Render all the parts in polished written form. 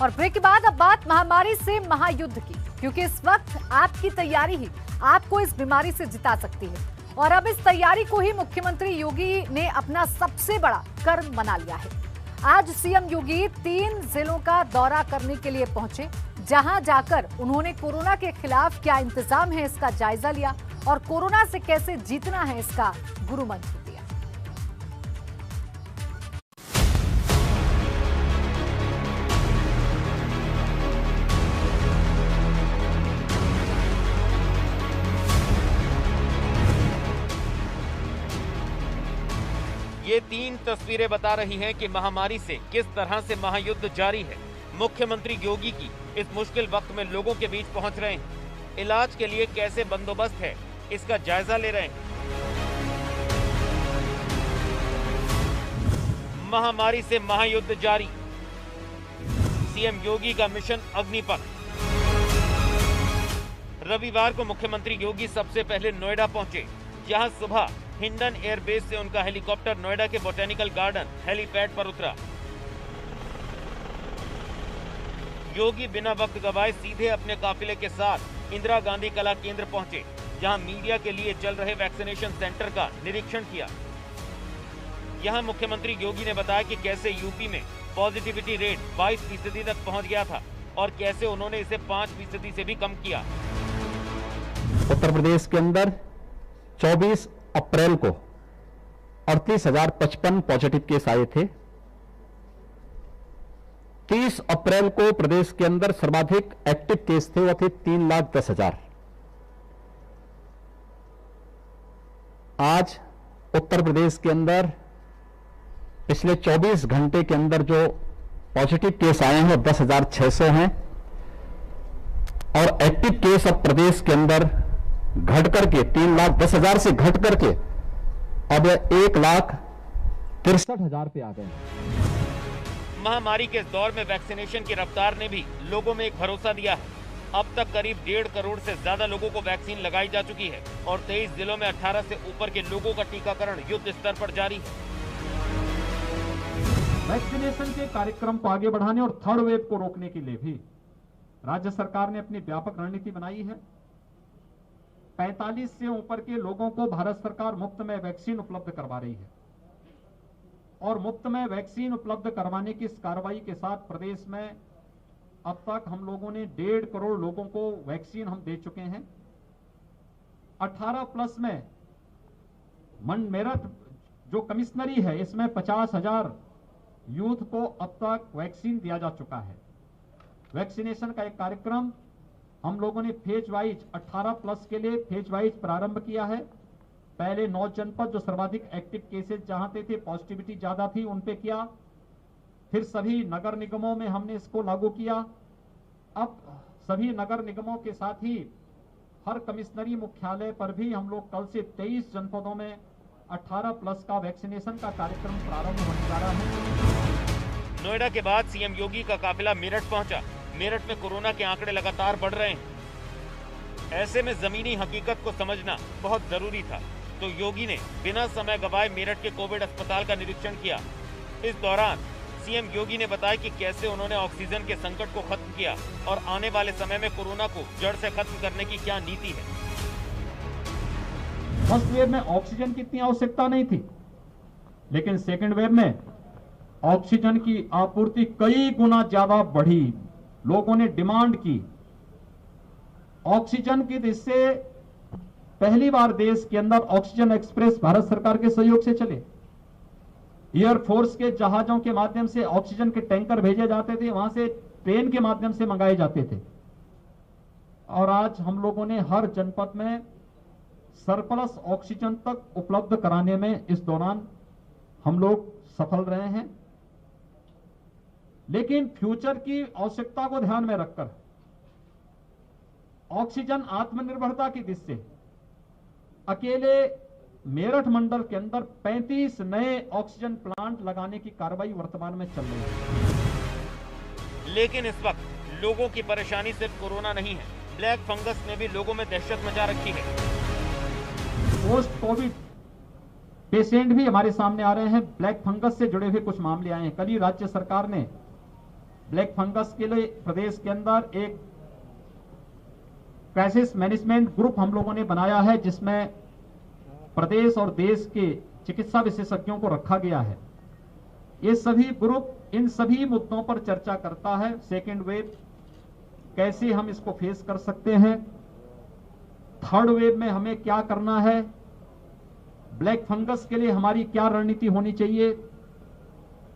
और ब्रेक के बाद अब बात महामारी से महायुद्ध की, क्योंकि इस वक्त आपकी तैयारी ही आपको इस बीमारी से जिता सकती है। और अब इस तैयारी को ही मुख्यमंत्री योगी ने अपना सबसे बड़ा कर्म बना लिया है। आज सीएम योगी 3 जिलों का दौरा करने के लिए पहुंचे, जहां जाकर उन्होंने कोरोना के खिलाफ क्या इंतजाम है इसका जायजा लिया और कोरोना से कैसे जीतना है इसका गुरु मंत्र दिया। ये 3 तस्वीरें बता रही हैं कि महामारी से किस तरह से महायुद्ध जारी है। मुख्यमंत्री योगी की इस मुश्किल वक्त में लोगों के बीच पहुंच रहे हैं। इलाज के लिए कैसे बंदोबस्त है इसका जायजा ले रहे हैं। महामारी से महायुद्ध जारी, सीएम योगी का मिशन अग्निपथ। रविवार को मुख्यमंत्री योगी सबसे पहले नोएडा पहुंचे, जहां सुबह हिंडन एयरबेस से उनका हेलीकॉप्टर नोएडा के बोटेनिकल गार्डन हेलीपैड पर उतरा। योगी बिना वक्त गवाए सीधे अपने काफिले के साथ इंदिरा गांधी कला केंद्र पहुंचे, जहां मीडिया के लिए चल रहे वैक्सीनेशन सेंटर का निरीक्षण किया। यहां मुख्यमंत्री योगी ने बताया कि कैसे यूपी में पॉजिटिविटी रेट 22% तक पहुंच गया था और कैसे उन्होंने इसे 5% से भी कम किया। उत्तर प्रदेश के अंदर 24 अप्रैल को 38,055 पॉजिटिव केस आए थे। 30 अप्रैल को प्रदेश के अंदर सर्वाधिक एक्टिव केस थे, वो थे 3,10,000। आज उत्तर प्रदेश के अंदर पिछले 24 घंटे के अंदर जो पॉजिटिव केस आए हैं वो 10,600 हैं और एक्टिव केस अब प्रदेश के अंदर घट करके 3,10,000 से घट करके अब 1,63,000 पे आ गए। महामारी के इस दौर में वैक्सीनेशन की रफ्तार ने भी लोगों में एक भरोसा दिया है। अब तक करीब 1.5 करोड़ से ज्यादा लोगों को वैक्सीन लगाई जा चुकी है और 23 जिलों में 18 से ऊपर के लोगों का टीकाकरण युद्ध स्तर पर जारी है। वैक्सीनेशन के कार्यक्रम को आगे बढ़ाने और थर्ड वेव को रोकने के लिए भी राज्य सरकार ने अपनी व्यापक रणनीति बनाई है। 45 से ऊपर के लोगों को भारत सरकार मुफ्त में वैक्सीन उपलब्ध करवा रही है और मुफ्त में वैक्सीन उपलब्ध करवाने की इस कार्रवाई के साथ प्रदेश में अब तक हम लोगों ने 1.5 करोड़ लोगों को वैक्सीन हम दे चुके हैं। 18+ में मेरठ जो कमिश्नरी है इसमें 50,000 यूथ को अब तक वैक्सीन दिया जा चुका है। वैक्सीनेशन का एक कार्यक्रम हम लोगों ने फेज वाइज 18+ के लिए फेज वाइज प्रारंभ किया है। पहले 9 जनपद जो सर्वाधिक एक्टिव केसेस जहां थे पॉजिटिविटी ज्यादा थी उन पे किया, फिर सभी नगर निगमों में हमने इसको लागू किया। अब सभी नगर निगमों के साथ ही हर कमिश्नरी मुख्यालय पर भी हम लोग कल से 23 जनपदों में 18+ का वैक्सीनेशन का कार्यक्रम प्रारंभ होने जा रहा है। नोएडा के बाद सीएम योगी का काफिला मेरठ पहुंचा। मेरठ में कोरोना के आंकड़े लगातार बढ़ रहे हैं। ऐसे में जमीनी हकीकत को समझना बहुत जरूरी था, तो योगी ने बिना समय गवाए मेरठ के कोविड अस्पताल का निरीक्षण किया। इस दौरान सीएम योगी ने बताया कि कैसे उन्होंने ऑक्सीजन के संकट को खत्म किया और आने वाले समय में कोरोना को जड़ से खत्म करने की क्या नीति है। फर्स्ट वेव में ऑक्सीजन की इतनी आवश्यकता नहीं थी, लेकिन सेकेंड वेव में ऑक्सीजन की आपूर्ति कई गुना ज्यादा बढ़ी। लोगों ने डिमांड की ऑक्सीजन की, जिससे पहली बार देश के अंदर ऑक्सीजन एक्सप्रेस भारत सरकार के सहयोग से चले। एयरफोर्स के जहाजों के माध्यम से ऑक्सीजन के टैंकर भेजे जाते थे, वहां से ट्रेन के माध्यम से मंगाए जाते थे और आज हम लोगों ने हर जनपद में सरप्लस ऑक्सीजन तक उपलब्ध कराने में इस दौरान हम लोग सफल रहे हैं। लेकिन फ्यूचर की आवश्यकता को ध्यान में रखकर ऑक्सीजन आत्मनिर्भरता की दृष्टि से अकेले मेरठ मंडल के अंदर 35 नए ऑक्सीजन प्लांट लगाने की कार्रवाई वर्तमान में चल रही है। लेकिन इस वक्त लोगों की परेशानी सिर्फ कोरोना नहीं है, ब्लैक फंगस ने भी लोगों में दहशत मचा रखी है। पोस्ट कोविड पेशेंट भी हमारे सामने आ रहे हैं। ब्लैक फंगस से जुड़े हुए कुछ मामले आए हैं। कल ही राज्य सरकार ने ब्लैक फंगस के लिए प्रदेश के अंदर एक क्राइसिस मैनेजमेंट ग्रुप हम लोगों ने बनाया है, जिसमें प्रदेश और देश के चिकित्सा विशेषज्ञों को रखा गया है। ये सभी ग्रुप इन सभी मुद्दों पर चर्चा करता है। सेकेंड वेव कैसे हम इसको फेस कर सकते हैं, थर्ड वेव में हमें क्या करना है, ब्लैक फंगस के लिए हमारी क्या रणनीति होनी चाहिए।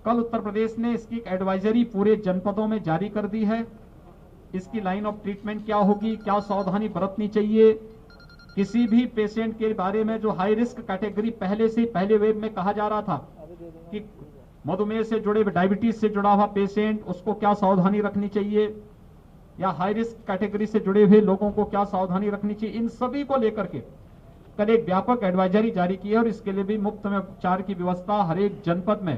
कल उत्तर प्रदेश ने इसकी एक एडवाइजरी पूरे जनपदों में जारी कर दी है। इसकी लाइन ऑफ ट्रीटमेंट क्या होगी, क्या सावधानी बरतनी चाहिए, किसी भी पेशेंट के बारे में जो हाई रिस्क कैटेगरी पहले से पहले वेव में कहा जा रहा था कि मधुमेह से जुड़े, डायबिटीज से जुड़ा हुआ पेशेंट, उसको क्या सावधानी रखनी चाहिए, या हाई रिस्क कैटेगरी से जुड़े हुए लोगों को क्या सावधानी रखनी चाहिए, इन सभी को लेकर के कल एक व्यापक एडवाइजरी जारी की है और इसके लिए भी मुफ्त में उपचार की व्यवस्था हर एक जनपद में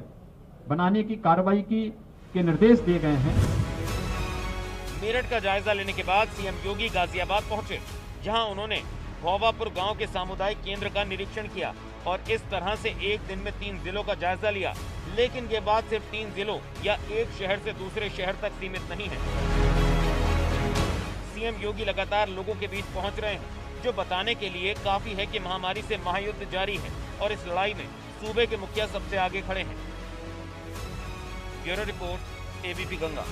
बनाने की कार्रवाई के निर्देश दिए गए हैं। मेरठ का जायजा लेने के बाद सीएम योगी गाजियाबाद पहुंचे, जहां उन्होंने भोवापुर गांव के सामुदायिक केंद्र का निरीक्षण किया और इस तरह से एक दिन में 3 जिलों का जायजा लिया। लेकिन ये बात सिर्फ 3 जिलों या एक शहर से दूसरे शहर तक सीमित नहीं है। सीएम योगी लगातार लोगों के बीच पहुंच रहे हैं, जो बताने के लिए काफी है कि महामारी से महायुद्ध जारी है और इस लड़ाई में सूबे के मुखिया सबसे आगे खड़े हैं। Bureau report, ABP Ganga.